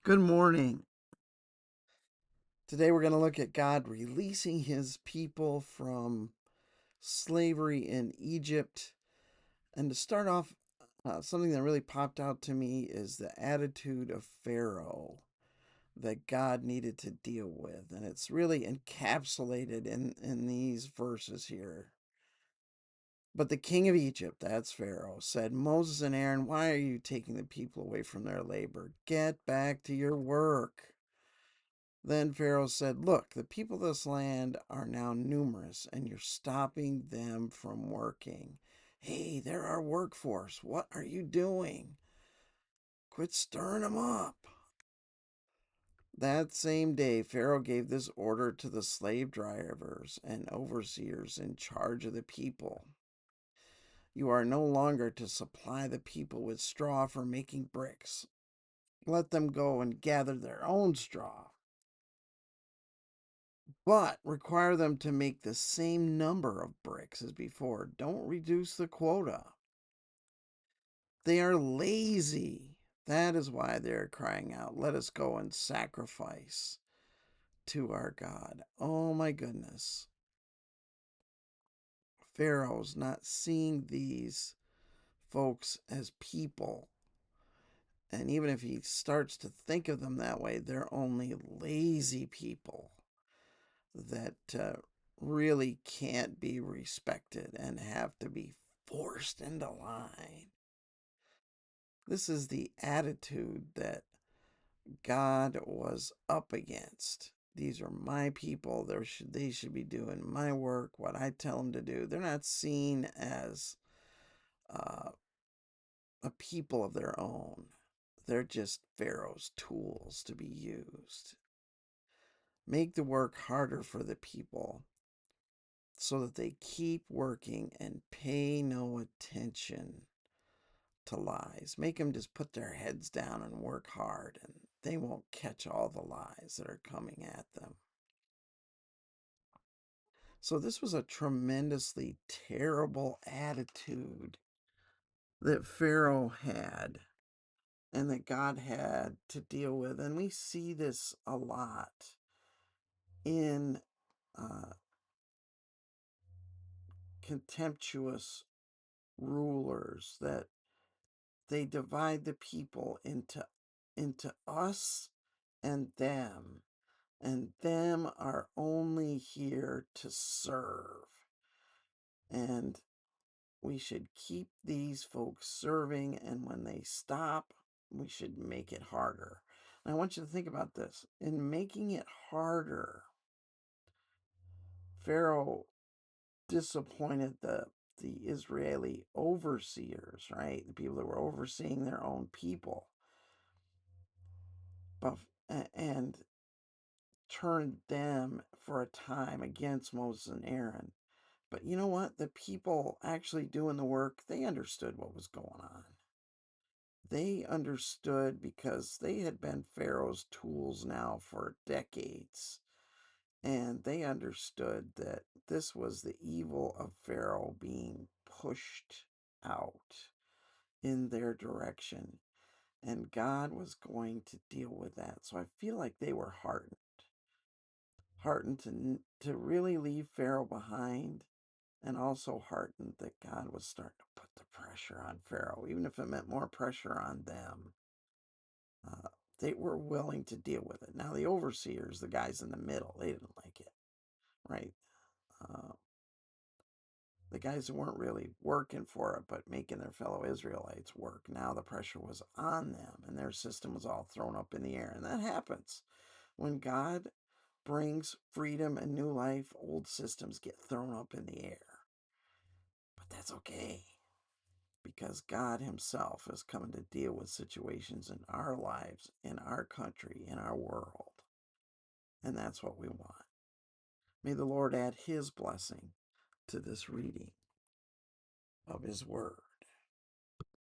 Good morning. Today we're going to look at God releasing his people from slavery in Egypt. And to start off, something that really popped out to me is the attitude of Pharaoh that God needed to deal with. And it's really encapsulated in these verses here. But the king of Egypt, that's Pharaoh, said, Moses and Aaron, why are you taking the people away from their labor? Get back to your work. Then Pharaoh said, Look, the people of this land are now numerous, and you're stopping them from working. Hey, they're our workforce. What are you doing? Quit stirring them up. That same day, Pharaoh gave this order to the slave drivers and overseers in charge of the people. You are no longer to supply the people with straw for making bricks. Let them go and gather their own straw, but require them to make the same number of bricks as before. Don't reduce the quota. They are lazy. That is why they are crying out, Let us go and sacrifice to our God. Oh my goodness. Pharaoh's not seeing these folks as people. And even if he starts to think of them that way, they're only lazy people that really can't be respected and have to be forced into line. This is the attitude that God was up against. These are my people. They should be doing my work, what I tell them to do. They're not seen as uh, a people of their own. They're just Pharaoh's tools to be used. Make the work harder for the people so that they keep working and pay no attention to lies. Make them just put their heads down and work hard, and they won't catch all the lies that are coming at them. So, this was a tremendously terrible attitude that Pharaoh had and that God had to deal with. And we see this a lot in uh, contemptuous rulers, that they divide the people into us and them are only here to serve, and we should keep these folks serving, and when they stop we should make it harder. And I want you to think about this. In making it harder, Pharaoh disappointed the Israeli overseers, right? The people that were overseeing their own people, but and turned them for a time against Moses and Aaron. But you know what? The people actually doing the work, they understood what was going on. They understood because they had been Pharaoh's tools now for decades. And they understood that this was the evil of Pharaoh being pushed out in their direction. And God was going to deal with that. So I feel like they were heartened to really leave Pharaoh behind, and also heartened that God was starting to put the pressure on Pharaoh, even if it meant more pressure on them. Uh, they were willing to deal with it. Now, the overseers, the guys in the middle, they didn't like it, right? Uh, the guys who weren't really working for it, but making their fellow Israelites work, now the pressure was on them, and their system was all thrown up in the air. And that happens. When God brings freedom and new life, old systems get thrown up in the air. But that's okay, because God himself is coming to deal with situations in our lives, in our country, in our world. And that's what we want. May the Lord add his blessing to this reading of his word.